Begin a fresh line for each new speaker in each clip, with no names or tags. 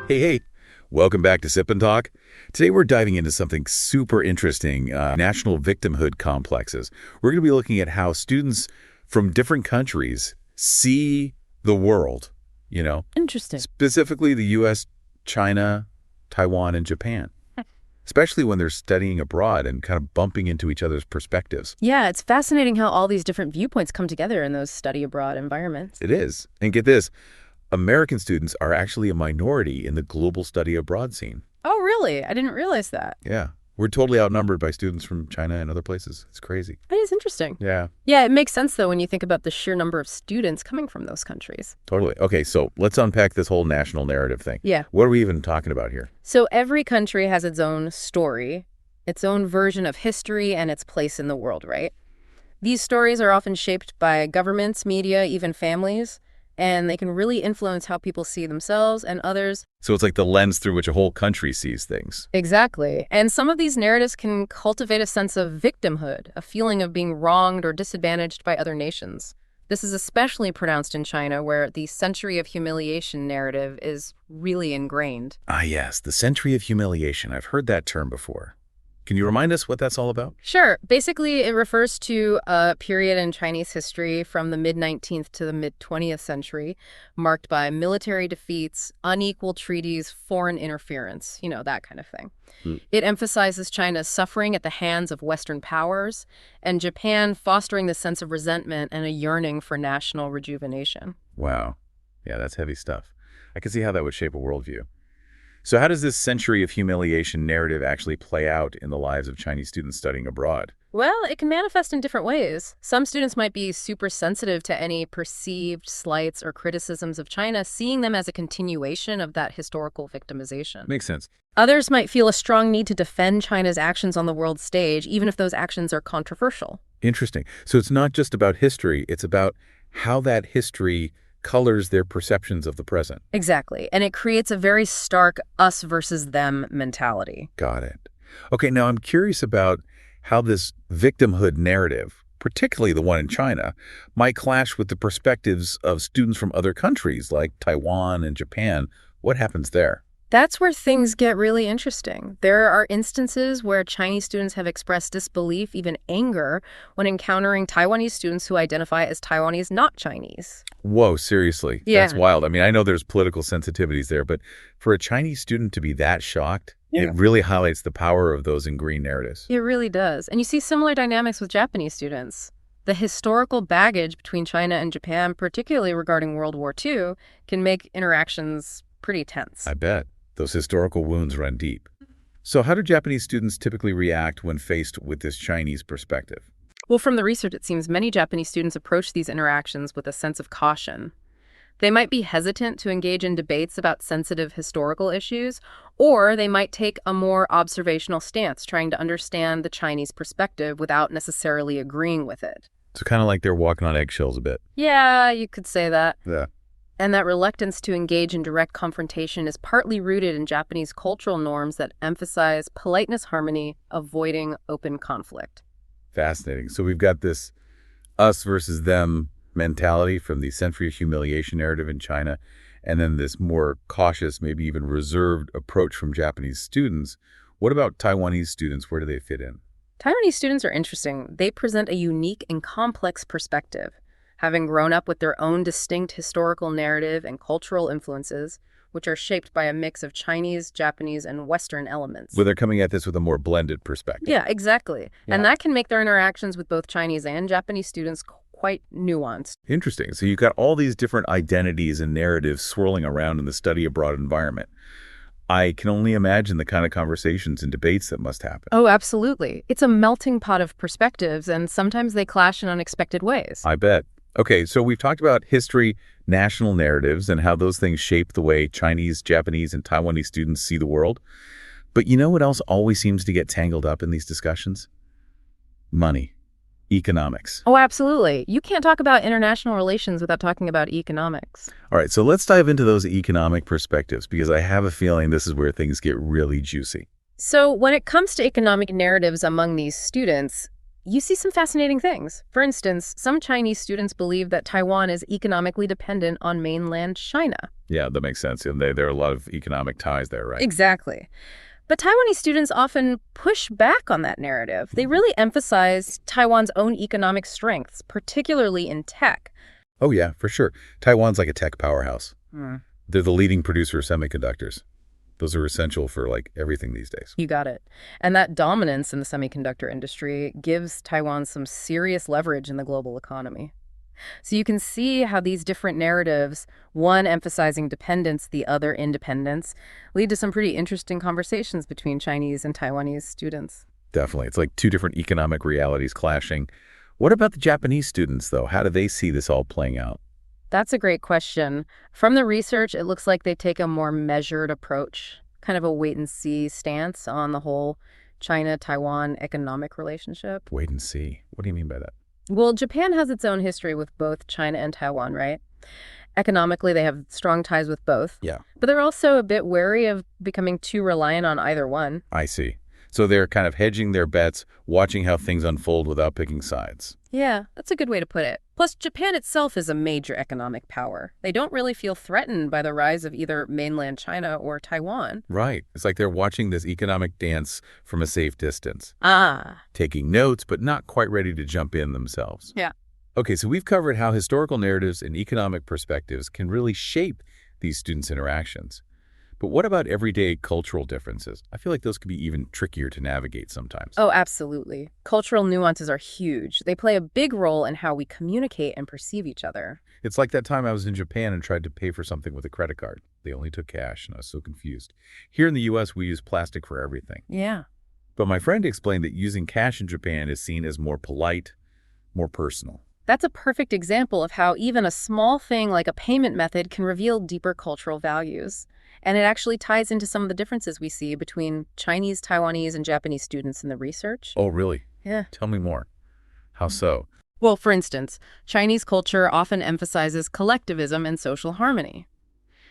Hey, welcome back to Sip and Talk. Today we're diving into something super interesting, national victimhood complexes. We're going to be looking at how students from different countries see the world,
Interesting.
specifically the U.S., China, Taiwan, and Japan, especially when they're studying abroad and kind of bumping into each other's perspectives.
Yeah, it's fascinating how all these different viewpoints come together in those study abroad environments.
It is. And get this, American students are actually a minority in the global study abroad scene.
Oh, really? I didn't realize that.
Yeah. We're totally outnumbered by students from China and other places. It's crazy.
That is interesting.
Yeah.
Yeah, it makes sense, though, when you think about the sheer number of students coming from those countries.
Totally. Okay, so let's unpack this whole national narrative thing.
Yeah.
What are we even talking about here?
So every country has its own story, its own version of history, and its place in the world, right? These stories are often shaped by governments, media, even families, and they can really influence how people see themselves and others.
So it's like the lens through which a whole country sees things.
Exactly. And some of these narratives can cultivate a sense of victimhood, a feeling of being wronged or disadvantaged by other nations. This is especially pronounced in China, where the century of humiliation narrative is really ingrained.
Ah, yes, the century of humiliation. I've heard that term before. Can you remind us what that's all about?
Sure. Basically, it refers to a period in Chinese history from the mid-19th to the mid-20th century, marked by military defeats, unequal treaties, foreign interference, that kind of thing. It emphasizes China's suffering at the hands of Western powers, and Japan fostering the sense of resentment and a yearning for national rejuvenation.
Wow. Yeah, that's heavy stuff. I can see how that would shape a worldview. So how does this century of humiliation narrative actually play out in the lives of Chinese students studying abroad?
Well, it can manifest in different ways. Some students might be super sensitive to any perceived slights or criticisms of China, seeing them as a continuation of that historical victimization.
Makes sense.
Others might feel a strong need to defend China's actions on the world stage, even if those actions are controversial.
Interesting. So it's not just about history, it's about how that history colors their perceptions of the present.
Exactly. And it creates a very stark us versus them mentality.
Got it. Okay, now I'm curious about how this victimhood narrative, particularly the one in China, might clash with the perspectives of students from other countries like Taiwan and Japan. What happens there?
That's where things get really interesting. There are instances where Chinese students have expressed disbelief, even anger, when encountering Taiwanese students who identify as Taiwanese not Chinese.
Whoa, seriously?
Yeah.
That's wild. I mean, I know there's political sensitivities there, but for a Chinese student to be that shocked, it really highlights the power of those ingrained narratives.
It really does. And you see similar dynamics with Japanese students. The historical baggage between China and Japan, particularly regarding World War II, can make interactions pretty tense.
I bet. Those historical wounds run deep. So how do Japanese students typically react when faced with this Chinese perspective?
Well, from the research, it seems many Japanese students approach these interactions with a sense of caution. They might be hesitant to engage in debates about sensitive historical issues, or they might take a more observational stance, trying to understand the Chinese perspective without necessarily agreeing with it.
So kind of like they're walking on eggshells a bit.
Yeah, you could say that.
Yeah.
And that reluctance to engage in direct confrontation is partly rooted in Japanese cultural norms that emphasize politeness, harmony, avoiding open conflict.
Fascinating. So we've got this us versus them mentality from the century of humiliation narrative in China, and then this more cautious, maybe even reserved approach from Japanese students. What about Taiwanese students? Where do they fit in?
Taiwanese students are interesting. They present a unique and complex perspective. Having grown up with their own distinct historical narrative and cultural influences, which are shaped by a mix of Chinese, Japanese, and Western elements.
Where they're coming at this with a more blended perspective.
Yeah, exactly.
Yeah.
And that can make their interactions with both Chinese and Japanese students quite nuanced.
Interesting. So you've got all these different identities and narratives swirling around in the study abroad environment. I can only imagine the kind of conversations and debates that must happen.
Oh, absolutely. It's a melting pot of perspectives, and sometimes they clash in unexpected ways.
I bet. Okay, so we've talked about history, national narratives, and how those things shape the way Chinese, Japanese, and Taiwanese students see the world. But you know what else always seems to get tangled up in these discussions? Money. Economics.
Oh, absolutely. You can't talk about international relations without talking about economics.
All right, so let's dive into those economic perspectives, because I have a feeling this is where things get really juicy.
So when it comes to economic narratives among these students, you see some fascinating things. For instance, some Chinese students believe that Taiwan is economically dependent on mainland China.
Yeah, that makes sense. And there are a lot of economic ties there, right?
Exactly. But Taiwanese students often push back on that narrative. They really emphasize Taiwan's own economic strengths, particularly in tech.
Oh, yeah, for sure. Taiwan's like a tech powerhouse.
Hmm.
They're the leading producer of semiconductors. Those are essential for, like, everything these days.
You got it. And that dominance in the semiconductor industry gives Taiwan some serious leverage in the global economy. So you can see how these different narratives, one emphasizing dependence, the other independence, lead to some pretty interesting conversations between Chinese and Taiwanese students.
Definitely. It's like two different economic realities clashing. What about the Japanese students, though? How do they see this all playing out?
That's a great question. From the research, it looks like they take a more measured approach, kind of a wait-and-see stance on the whole China-Taiwan economic relationship.
Wait and see. What do you mean by that?
Well, Japan has its own history with both China and Taiwan, right? Economically, they have strong ties with both.
Yeah.
But they're also a bit wary of becoming too reliant on either one.
I see. So they're kind of hedging their bets, watching how things unfold without picking sides.
Yeah, that's a good way to put it. Plus, Japan itself is a major economic power. They don't really feel threatened by the rise of either mainland China or Taiwan.
Right. It's like they're watching this economic dance from a safe distance.
Ah.
Taking notes, but not quite ready to jump in themselves.
Yeah.
Okay, so we've covered how historical narratives and economic perspectives can really shape these students' interactions. But what about everyday cultural differences? I feel like those can be even trickier to navigate sometimes.
Oh, absolutely. Cultural nuances are huge. They play a big role in how we communicate and perceive each other.
It's like that time I was in Japan and tried to pay for something with a credit card. They only took cash, and I was so confused. Here in the U.S., we use plastic for everything.
Yeah.
But my friend explained that using cash in Japan is seen as more polite, more personal.
That's a perfect example of how even a small thing like a payment method can reveal deeper cultural values. And it actually ties into some of the differences we see between Chinese, Taiwanese, and Japanese students in the research.
Oh, really?
Yeah.
Tell me more. How so?
Well, for instance, Chinese culture often emphasizes collectivism and social harmony.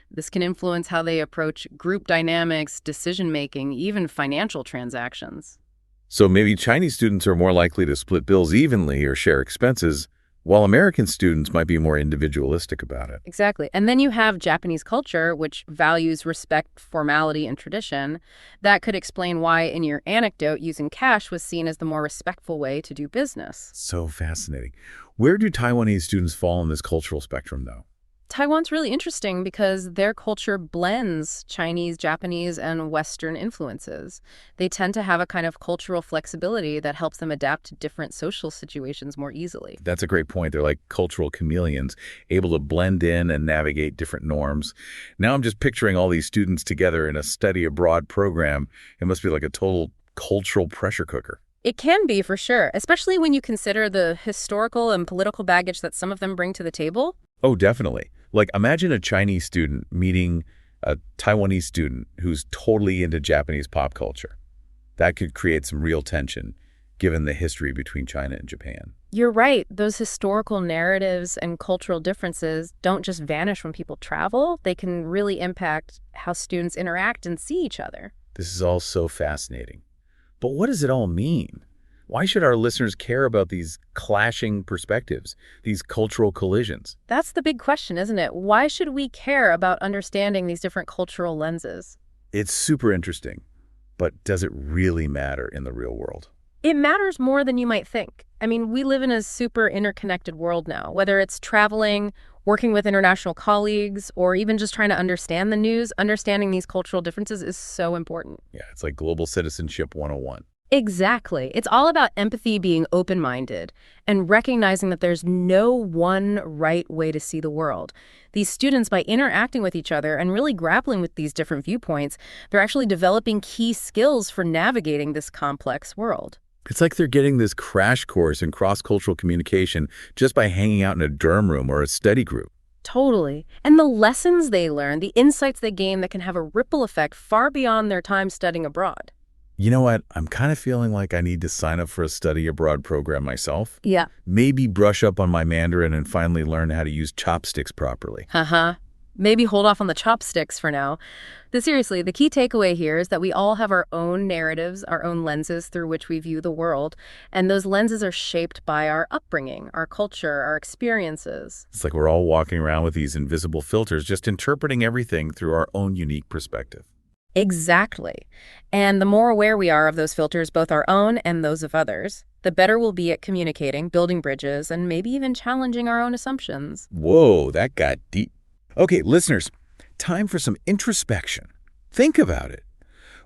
This can influence how they approach group dynamics, decision-making, even financial transactions.
So maybe Chinese students are more likely to split bills evenly or share expenses, while American students might be more individualistic about it.
Exactly. And then you have Japanese culture, which values respect, formality, and tradition. That could explain why, in your anecdote, using cash was seen as the more respectful way to do business.
So fascinating. Where do Taiwanese students fall on this cultural spectrum, though?
Taiwan's really interesting because their culture blends Chinese, Japanese, and Western influences. They tend to have a kind of cultural flexibility that helps them adapt to different social situations more easily.
That's a great point. They're like cultural chameleons, able to blend in and navigate different norms. Now I'm just picturing all these students together in a study abroad program. It must be like a total cultural pressure cooker.
It can be, for sure, especially when you consider the historical and political baggage that some of them bring to the table.
Oh, definitely. Like, imagine a Chinese student meeting a Taiwanese student who's totally into Japanese pop culture. That could create some real tension, given the history between China and Japan.
You're right. Those historical narratives and cultural differences don't just vanish when people travel. They can really impact how students interact and see each other.
This is all so fascinating. But what does it all mean? Why should our listeners care about these clashing perspectives, these cultural collisions?
That's the big question, isn't it? Why should we care about understanding these different cultural lenses?
It's super interesting, but does it really matter in the real world?
It matters more than you might think. I mean, we live in a super interconnected world now, whether it's traveling, working with international colleagues, or even just trying to understand the news. Understanding these cultural differences is so important.
Yeah, it's like global citizenship 101.
Exactly. It's all about empathy, being open-minded, and recognizing that there's no one right way to see the world. These students, by interacting with each other and really grappling with these different viewpoints, they're actually developing key skills for navigating this complex world.
It's like they're getting this crash course in cross-cultural communication just by hanging out in a dorm room or a study group.
Totally. And the lessons they learn, the insights they gain that can have a ripple effect far beyond their time studying abroad.
You know what? I'm kind of feeling like I need to sign up for a study abroad program myself.
Yeah.
Maybe brush up on my Mandarin and finally learn how to use chopsticks properly.
maybe hold off on the chopsticks for now. But seriously, the key takeaway here is that we all have our own narratives, our own lenses through which we view the world, and those lenses are shaped by our upbringing, our culture, our experiences.
It's like we're all walking around with these invisible filters, just interpreting everything through our own unique perspective.
Exactly. And the more aware we are of those filters, both our own and those of others, the better we'll be at communicating, building bridges, and maybe even challenging our own assumptions.
Whoa, that got deep. Okay, listeners, time for some introspection. Think about it.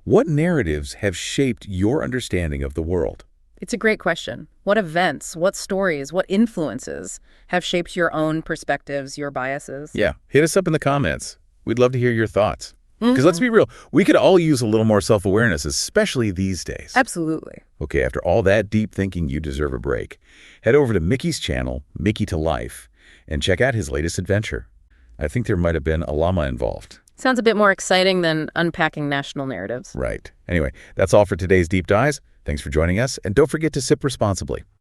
What narratives have shaped your understanding of the world?
It's a great question. What events, what stories, what influences have shaped your own perspectives, your biases?
Yeah, hit us up in the comments. We'd love to hear your thoughts. Because let's be real, we could all use a little more self-awareness, especially these days.
Absolutely.
Okay, after all that deep thinking, you deserve a break. Head over to Micky's channel, Mickytolife, and check out his latest adventure. I think there might have been a llama involved.
Sounds a bit more exciting than unpacking national narratives.
Right. Anyway, that's all for today's Deep Dives. Thanks for joining us, and don't forget to sip responsibly.